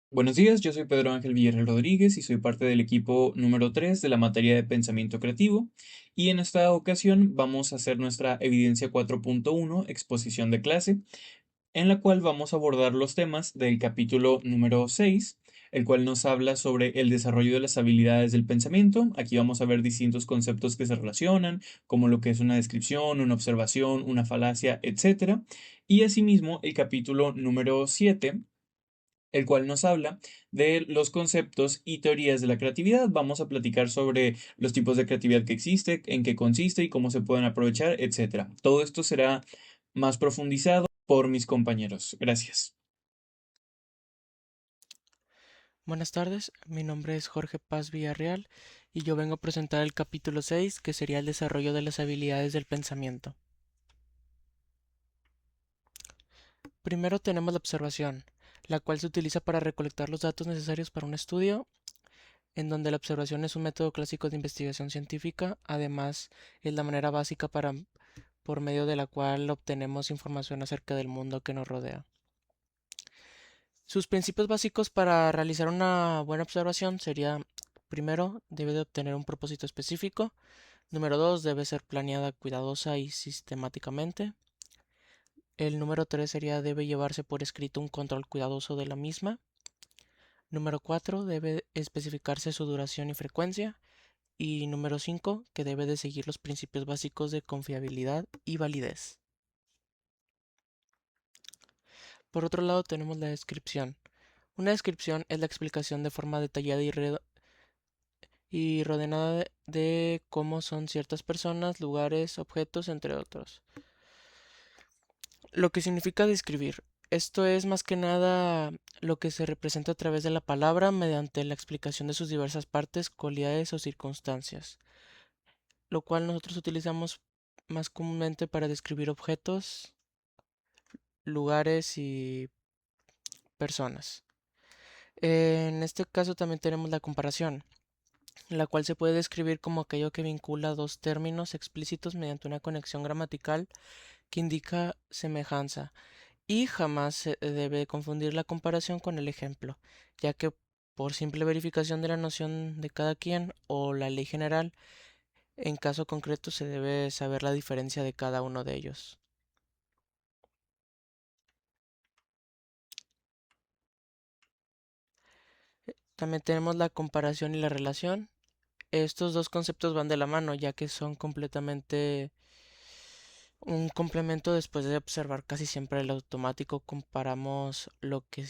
Buenos días, yo soy Pedro Ángel Villarreal Rodríguez y soy parte del equipo número 3 de la materia de pensamiento creativo. Y en esta ocasión vamos a hacer nuestra evidencia 4.1, exposición de clase, en la cual vamos a abordar los temas del capítulo número 6, el cual nos habla sobre el desarrollo de las habilidades del pensamiento. Aquí vamos a ver distintos conceptos que se relacionan, como lo que es una descripción, una observación, una falacia, etcétera. Y asimismo, el capítulo número 7, el cual nos habla de los conceptos y teorías de la creatividad. Vamos a platicar sobre los tipos de creatividad que existe, en qué consiste y cómo se pueden aprovechar, etcétera. Todo esto será más profundizado por mis compañeros. Gracias. Buenas tardes, mi nombre es Jorge Paz Villarreal y yo vengo a presentar el capítulo 6, que sería el desarrollo de las habilidades del pensamiento. Primero tenemos la observación, la cual se utiliza para recolectar los datos necesarios para un estudio, en donde la observación es un método clásico de investigación científica. Además es la manera básica por medio de la cual obtenemos información acerca del mundo que nos rodea. Sus principios básicos para realizar una buena observación sería: primero, debe de obtener un propósito específico. Número 2, debe ser planeada cuidadosa y sistemáticamente. El número 3 sería: debe llevarse por escrito un control cuidadoso de la misma. Número 4, debe especificarse su duración y frecuencia. Y número 5, que debe de seguir los principios básicos de confiabilidad y validez. Por otro lado tenemos la descripción. Una descripción es la explicación de forma detallada y ordenada de cómo son ciertas personas, lugares, objetos, entre otros. Lo que significa describir. Esto es más que nada lo que se representa a través de la palabra mediante la explicación de sus diversas partes, cualidades o circunstancias, lo cual nosotros utilizamos más comúnmente para describir objetos, lugares y personas. En este caso también tenemos la comparación, la cual se puede describir como aquello que vincula dos términos explícitos mediante una conexión gramatical que indica semejanza. Y jamás se debe confundir la comparación con el ejemplo, ya que por simple verificación de la noción de cada quien o la ley general, en caso concreto se debe saber la diferencia de cada uno de ellos. También tenemos la comparación y la relación. Estos dos conceptos van de la mano, ya que son completamente un complemento. Después de observar casi siempre el automático, comparamos lo que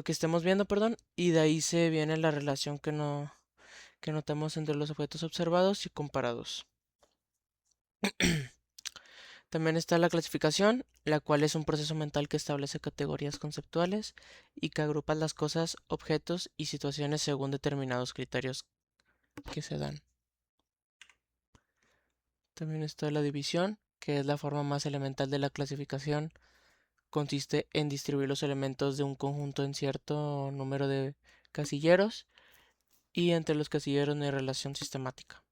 estemos viendo, perdón, y de ahí se viene la relación que notamos entre los objetos observados y comparados. También está la clasificación, la cual es un proceso mental que establece categorías conceptuales y que agrupa las cosas, objetos y situaciones según determinados criterios que se dan. También está la división, que es la forma más elemental de la clasificación. Consiste en distribuir los elementos de un conjunto en cierto número de casilleros, y entre los casilleros no hay relación sistemática.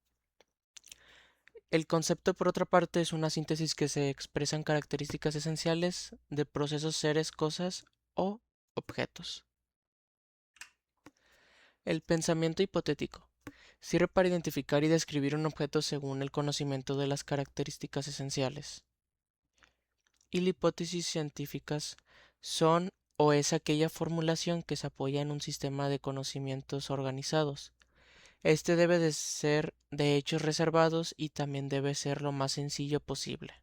El concepto, por otra parte, es una síntesis que se expresa en características esenciales de procesos, seres, cosas o objetos. El pensamiento hipotético sirve para identificar y describir un objeto según el conocimiento de las características esenciales. Y la hipótesis científicas son o es aquella formulación que se apoya en un sistema de conocimientos organizados. Este debe de ser de hechos reservados y también debe ser lo más sencillo posible.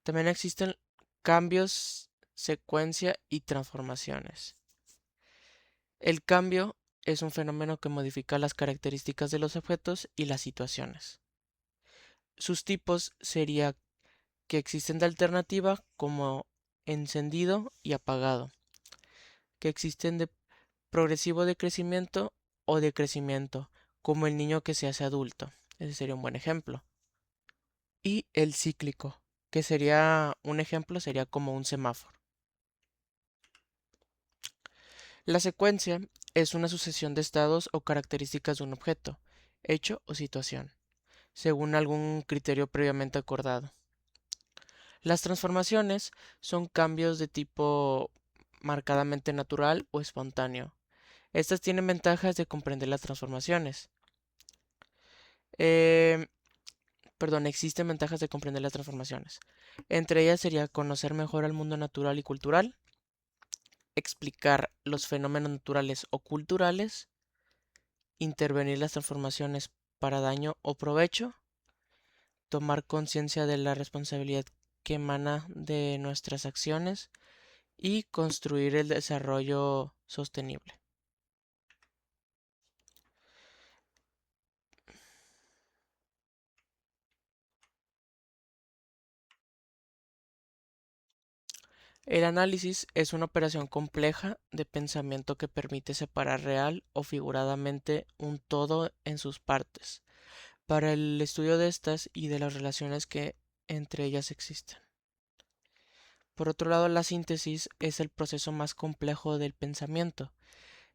También existen cambios, secuencia y transformaciones. El cambio es un fenómeno que modifica las características de los objetos y las situaciones. Sus tipos sería que existen de alternativa, como encendido y apagado, que existen de progresivo de crecimiento o de crecimiento, como el niño que se hace adulto. Ese sería un buen ejemplo. Y el cíclico, que sería un ejemplo, sería como un semáforo. La secuencia es una sucesión de estados o características de un objeto, hecho o situación, según algún criterio previamente acordado. Las transformaciones son cambios de tipo marcadamente natural o espontáneo. Estas tienen ventajas de comprender las transformaciones. Eh, Existen ventajas de comprender las transformaciones. Entre ellas sería conocer mejor al mundo natural y cultural, explicar los fenómenos naturales o culturales, intervenir las transformaciones para daño o provecho, tomar conciencia de la responsabilidad que emana de nuestras acciones y construir el desarrollo sostenible. El análisis es una operación compleja de pensamiento que permite separar real o figuradamente un todo en sus partes, para el estudio de estas y de las relaciones que entre ellas existen. Por otro lado, la síntesis es el proceso más complejo del pensamiento.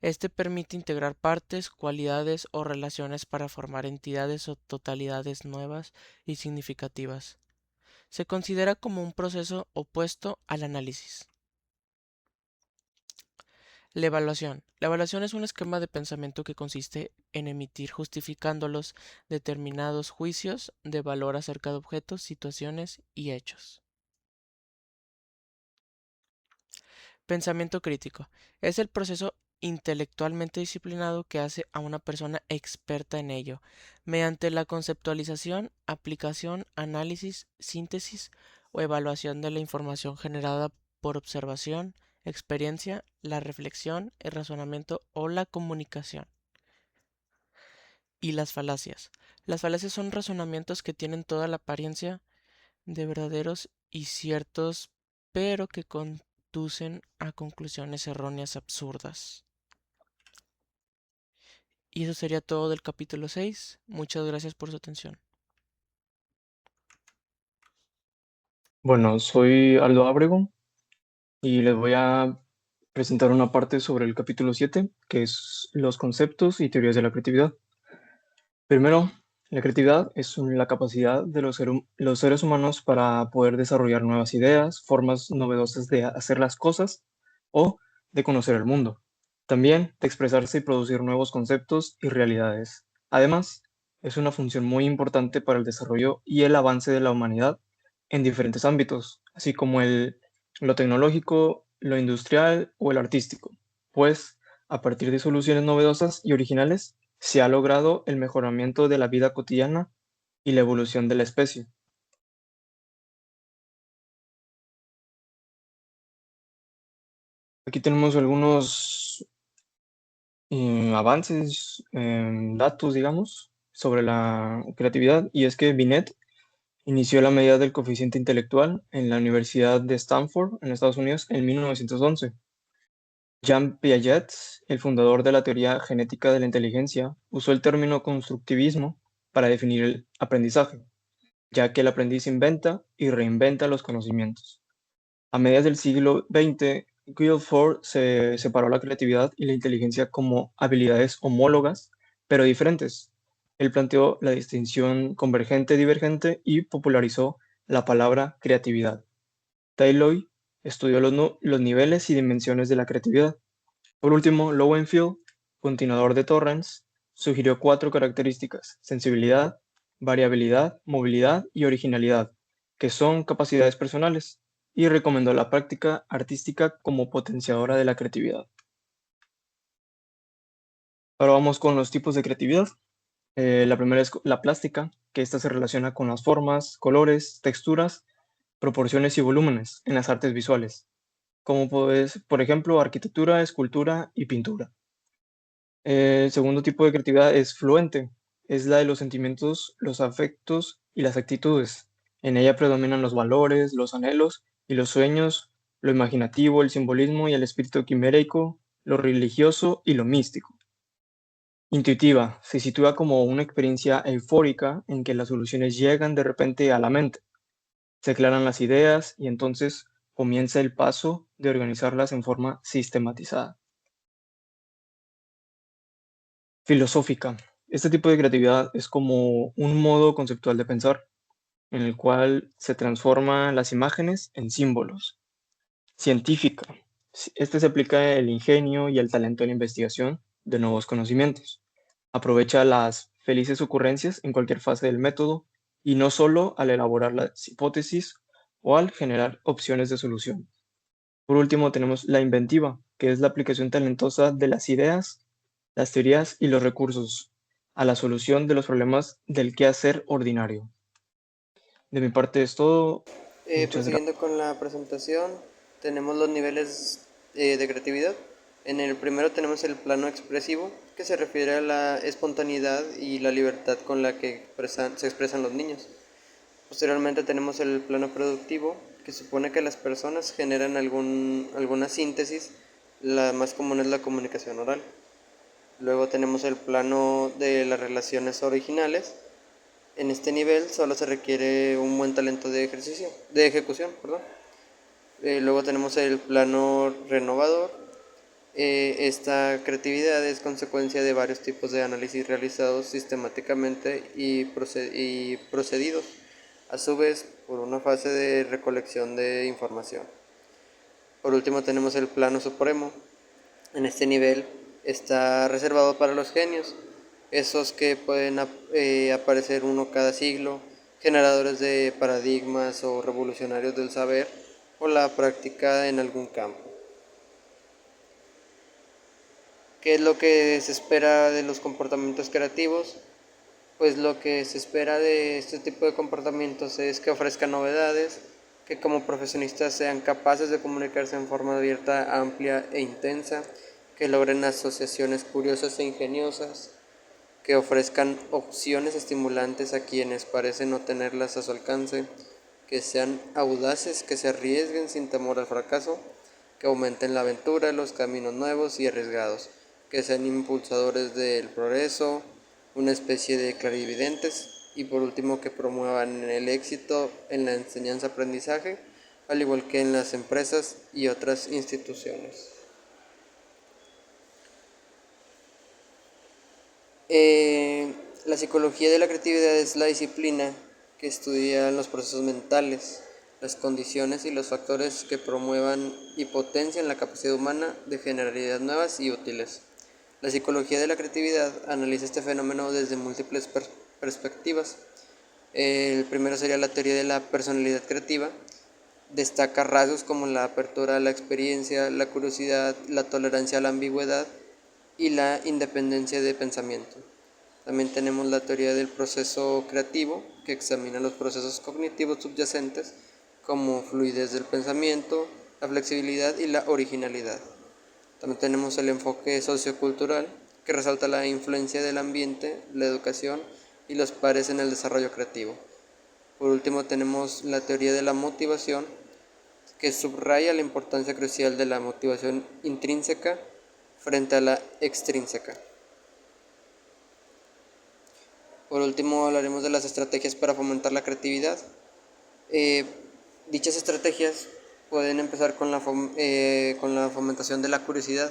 Este permite integrar partes, cualidades o relaciones para formar entidades o totalidades nuevas y significativas. Se considera como un proceso opuesto al análisis. La evaluación. La evaluación es un esquema de pensamiento que consiste en emitir justificándolos determinados juicios de valor acerca de objetos, situaciones y hechos. Pensamiento crítico. Es el proceso intelectualmente disciplinado que hace a una persona experta en ello, mediante la conceptualización, aplicación, análisis, síntesis o evaluación de la información generada por observación, experiencia, la reflexión, el razonamiento o la comunicación. Y las falacias. Las falacias son razonamientos que tienen toda la apariencia de verdaderos y ciertos, pero que conducen a conclusiones erróneas absurdas. Y eso sería todo del capítulo 6. Muchas gracias por su atención. Bueno, soy Aldo Ábrego y les voy a presentar una parte sobre el capítulo 7, que es los conceptos y teorías de la creatividad. Primero, la creatividad es la capacidad de los seres humanos para poder desarrollar nuevas ideas, formas novedosas de hacer las cosas o de conocer el mundo. También de expresarse y producir nuevos conceptos y realidades. Además, es una función muy importante para el desarrollo y el avance de la humanidad en diferentes ámbitos, así como lo tecnológico, lo industrial o el artístico, pues a partir de soluciones novedosas y originales se ha logrado el mejoramiento de la vida cotidiana y la evolución de la especie. Aquí tenemos algunos avances, datos, digamos, sobre la creatividad, y es que Binet inició la medida del coeficiente intelectual en la Universidad de Stanford, en Estados Unidos, en 1911. Jean Piaget, el fundador de la teoría genética de la inteligencia, usó el término constructivismo para definir el aprendizaje, ya que el aprendiz inventa y reinventa los conocimientos. A mediados del siglo XX, Guilford se separó la creatividad y la inteligencia como habilidades homólogas, pero diferentes. Él planteó la distinción convergente-divergente y popularizó la palabra creatividad. Taylor estudió los niveles y dimensiones de la creatividad. Por último, Lowenfield, continuador de Torrance, sugirió cuatro características: sensibilidad, variabilidad, movilidad y originalidad, que son capacidades personales, y recomendó la práctica artística como potenciadora de la creatividad. Ahora vamos con los tipos de creatividad. La primera es la plástica, que esta se relaciona con las formas, colores, texturas, proporciones y volúmenes en las artes visuales, como por ejemplo, arquitectura, escultura y pintura. El segundo tipo de creatividad es fluente, es la de los sentimientos, los afectos y las actitudes. En ella predominan los valores, los anhelos y los sueños, lo imaginativo, el simbolismo y el espíritu quimérico, lo religioso y lo místico. Intuitiva, se sitúa como una experiencia eufórica en que las soluciones llegan de repente a la mente, se aclaran las ideas y entonces comienza el paso de organizarlas en forma sistematizada. Filosófica. Este tipo de creatividad es como un modo conceptual de pensar. en el cual se transforman las imágenes en símbolos. Científica. Este se aplica el ingenio y el talento en la investigación de nuevos conocimientos. Aprovecha las felices ocurrencias en cualquier fase del método y no solo al elaborar las hipótesis o al generar opciones de solución. Por último, tenemos la inventiva, que es la aplicación talentosa de las ideas, las teorías y los recursos a la solución de los problemas del quehacer ordinario. De mi parte es todo. Muchas gracias. Prosiguiendo con la presentación, tenemos los niveles de creatividad. En el primero tenemos el plano expresivo, que se refiere a la espontaneidad y la libertad con la que se expresan los niños. Posteriormente tenemos el plano productivo, que supone que las personas generan alguna síntesis, la más común es la comunicación oral. Luego tenemos el plano de las relaciones originales. En este nivel solo se requiere un buen talento de ejecución, perdón. Luego tenemos el plano renovador. Esta creatividad es consecuencia de varios tipos de análisis realizados sistemáticamente y procedidos, a su vez, por una fase de recolección de información. Por último tenemos el plano supremo. En este nivel está reservado para los genios, esos que pueden aparecer uno cada siglo, generadores de paradigmas o revolucionarios del saber o la práctica en algún campo. ¿Qué es lo que se espera de los comportamientos creativos? Pues lo que se espera de este tipo de comportamientos es que ofrezcan novedades, que como profesionistas sean capaces de comunicarse en forma abierta, amplia e intensa, que logren asociaciones curiosas e ingeniosas, que ofrezcan opciones estimulantes a quienes parecen no tenerlas a su alcance, que sean audaces, que se arriesguen sin temor al fracaso, que aumenten la aventura, los caminos nuevos y arriesgados, que sean impulsadores del progreso, una especie de clarividentes y por último que promuevan el éxito en la enseñanza-aprendizaje, al igual que en las empresas y otras instituciones. La psicología de la creatividad es la disciplina que estudia los procesos mentales, las condiciones y los factores que promuevan y potencian la capacidad humana de generar ideas nuevas y útiles. La psicología de la creatividad analiza este fenómeno desde múltiples perspectivas. El primero sería la teoría de la personalidad creativa. Destaca rasgos como la apertura a la experiencia, la curiosidad, la tolerancia a la ambigüedad y la independencia de pensamiento. También tenemos la teoría del proceso creativo, que examina los procesos cognitivos subyacentes como fluidez del pensamiento, la flexibilidad y la originalidad. También tenemos el enfoque sociocultural, que resalta la influencia del ambiente, la educación y los pares en el desarrollo creativo. Por último tenemos la teoría de la motivación, que subraya la importancia crucial de la motivación intrínseca frente a la extrínseca. Por último hablaremos de las estrategias para fomentar la creatividad. Eh, Dichas estrategias pueden empezar con la fomentación de la curiosidad.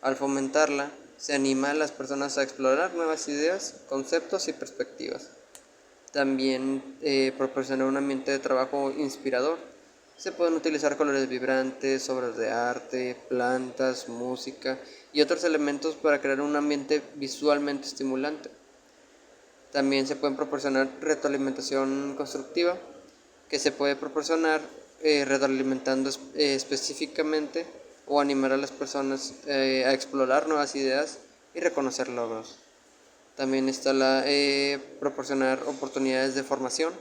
Al fomentarla, se anima a las personas a explorar nuevas ideas, conceptos y perspectivas. También proporciona un ambiente de trabajo inspirador. Se pueden utilizar colores vibrantes, obras de arte, plantas, música y otros elementos para crear un ambiente visualmente estimulante. También se pueden proporcionar retroalimentación constructiva, que se puede proporcionar retroalimentando específicamente o animar a las personas a explorar nuevas ideas y reconocer logros. También está proporcionar oportunidades de formación.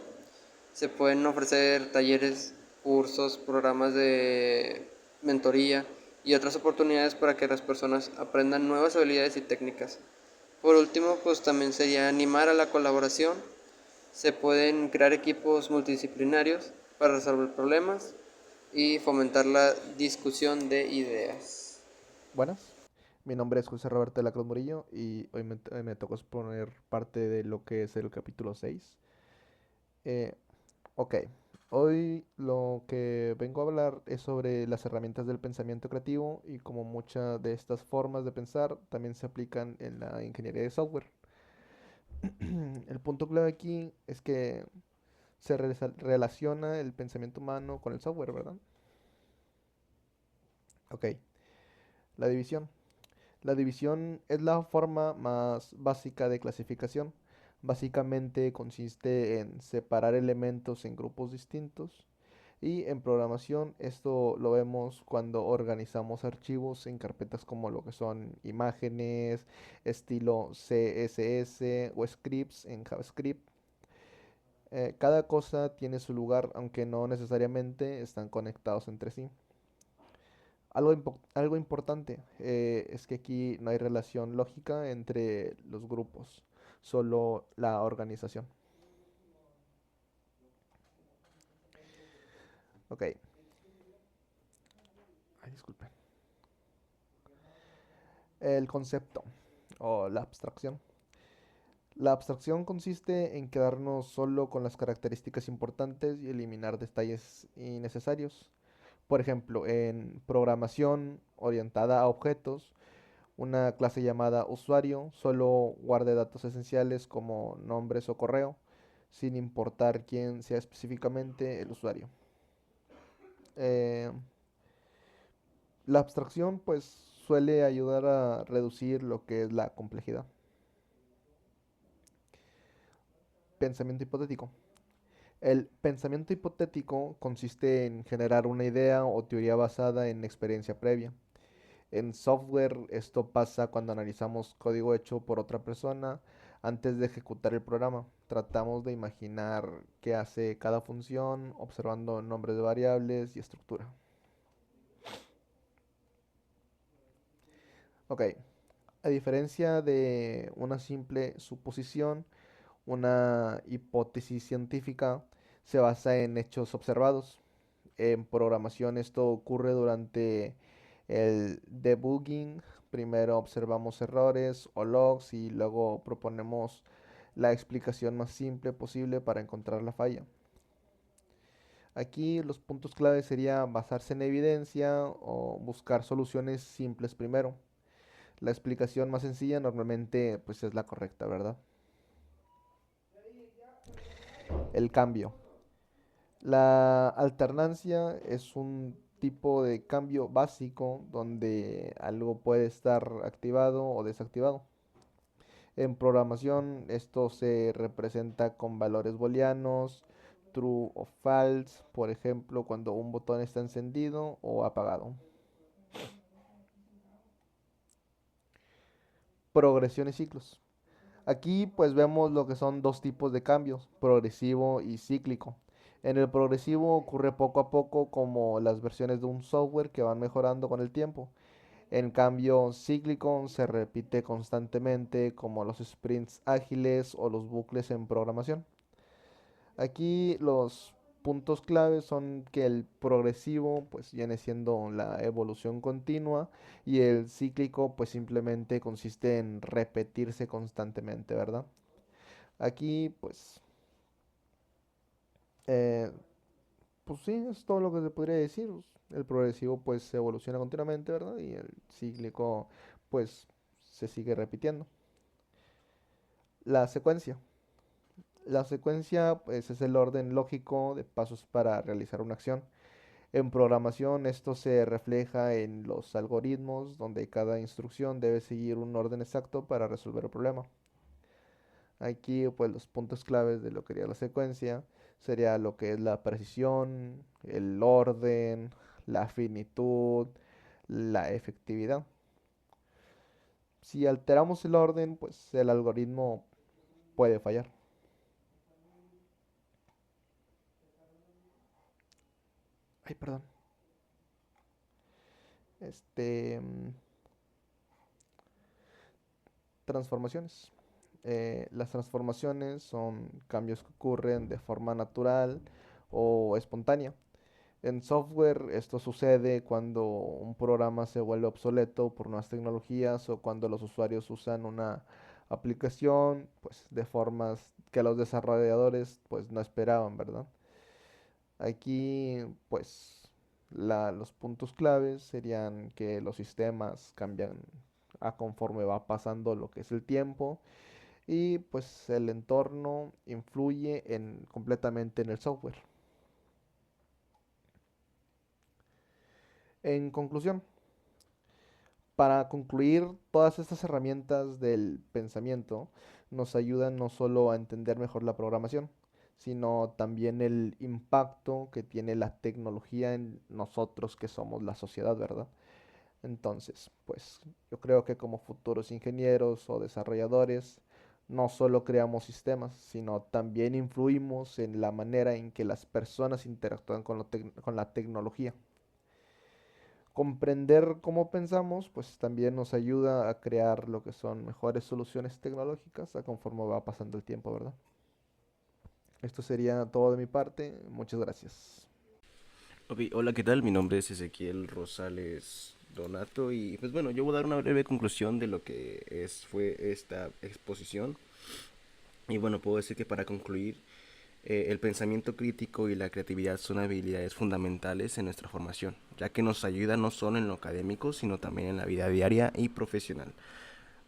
Se pueden ofrecer talleres, cursos, programas de mentoría y otras oportunidades para que las personas aprendan nuevas habilidades y técnicas. Por último, pues también sería animar a la colaboración. Se pueden crear equipos multidisciplinarios para resolver problemas y fomentar la discusión de ideas. Buenas, mi nombre es José Roberto de la Cruz Murillo y hoy me tocó exponer parte de lo que es el capítulo 6. Eh, ok, hoy lo que vengo a hablar es sobre las herramientas del pensamiento creativo y como muchas de estas formas de pensar también se aplican en la ingeniería de software. El punto clave aquí es que se relaciona el pensamiento humano con el software, ¿verdad? Ok, la división. La división es la forma más básica de clasificación. Básicamente consiste en separar elementos en grupos distintos. Y en programación esto lo vemos cuando organizamos archivos en carpetas como lo que son imágenes, estilo CSS o scripts en JavaScript. Cada cosa tiene su lugar, aunque no necesariamente están conectados entre sí. Algo importante es que aquí no hay relación lógica entre los grupos, solo la organización. Ok, ay, disculpen. El concepto o la abstracción. La abstracción consiste en quedarnos solo con las características importantes y eliminar detalles innecesarios. Por ejemplo, en programación orientada a objetos, una clase llamada usuario solo guarde datos esenciales como nombres o correo, sin importar quién sea específicamente el usuario. Eh, la abstracción pues suele ayudar a reducir lo que es la complejidad. Pensamiento hipotético. El pensamiento hipotético consiste en generar una idea o teoría basada en experiencia previa. En software esto pasa cuando analizamos código hecho por otra persona antes de ejecutar el programa. Tratamos de imaginar qué hace cada función, observando nombres de variables y estructura. Ok, a diferencia de una simple suposición, una hipótesis científica se basa en hechos observados. En programación esto ocurre durante el debugging. Primero observamos errores o logs y luego proponemos la explicación más simple posible para encontrar la falla. Aquí los puntos clave sería basarse en evidencia o buscar soluciones simples primero. La explicación más sencilla normalmente pues es la correcta, ¿verdad? El cambio. La alternancia es un tipo de cambio básico donde algo puede estar activado o desactivado. En programación esto se representa con valores booleanos, true o false, por ejemplo, cuando un botón está encendido o apagado. Progresión y ciclos. Aquí pues vemos lo que son dos tipos de cambios, progresivo y cíclico. En el progresivo ocurre poco a poco como las versiones de un software que van mejorando con el tiempo. En cambio, cíclico se repite constantemente como los sprints ágiles o los bucles en programación. Aquí los puntos claves son que el progresivo pues viene siendo la evolución continua y el cíclico pues simplemente consiste en repetirse constantemente, ¿verdad? Aquí eh, pues sí, es todo lo que se podría decir. El progresivo pues evoluciona continuamente, ¿verdad? Y el cíclico pues se sigue repitiendo. La secuencia. La secuencia pues, es el orden lógico de pasos para realizar una acción. En programación esto se refleja en los algoritmos donde cada instrucción debe seguir un orden exacto para resolver el problema. Aquí pues los puntos claves de lo que sería la secuencia sería lo que es la precisión, el orden, la finitud, la efectividad. Si alteramos el orden, pues el algoritmo puede fallar. Ay, perdón. Este, transformaciones. Las transformaciones son cambios que ocurren de forma natural o espontánea. En software esto sucede cuando un programa se vuelve obsoleto por nuevas tecnologías o cuando los usuarios usan una aplicación pues de formas que los desarrolladores pues no esperaban, ¿verdad? Aquí pues los puntos claves serían que los sistemas cambian a conforme va pasando lo que es el tiempo y pues el entorno influye completamente en el software. En conclusión, para concluir, todas estas herramientas del pensamiento nos ayudan no solo a entender mejor la programación, sino también el impacto que tiene la tecnología en nosotros que somos la sociedad, ¿verdad? Entonces, pues yo creo que como futuros ingenieros o desarrolladores, no solo creamos sistemas, sino también influimos en la manera en que las personas interactúan con la tecnología. Comprender cómo pensamos, pues también nos ayuda a crear lo que son mejores soluciones tecnológicas a conforme va pasando el tiempo, ¿verdad? Esto sería todo de mi parte. Muchas gracias. Ok, hola, ¿qué tal? Mi nombre es Ezequiel Rosales Donato y pues bueno, yo voy a dar una breve conclusión de lo que fue esta exposición. Y bueno, puedo decir que para concluir, el pensamiento crítico y la creatividad son habilidades fundamentales en nuestra formación, ya que nos ayudan no solo en lo académico, sino también en la vida diaria y profesional.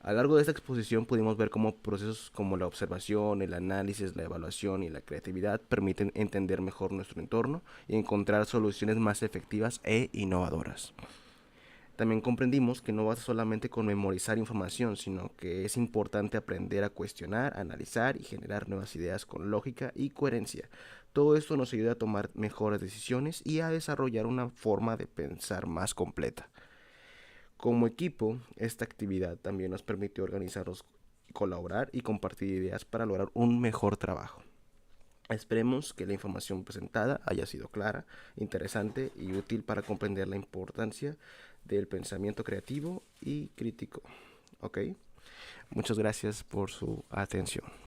A lo largo de esta exposición pudimos ver cómo procesos como la observación, el análisis, la evaluación y la creatividad permiten entender mejor nuestro entorno y encontrar soluciones más efectivas e innovadoras. También comprendimos que no basta solamente con memorizar información, sino que es importante aprender a cuestionar, analizar y generar nuevas ideas con lógica y coherencia. Todo esto nos ayuda a tomar mejores decisiones y a desarrollar una forma de pensar más completa. Como equipo, esta actividad también nos permitió organizarnos, colaborar y compartir ideas para lograr un mejor trabajo. Esperemos que la información presentada haya sido clara, interesante y útil para comprender la importancia del pensamiento creativo y crítico. ¿Ok? Muchas gracias por su atención.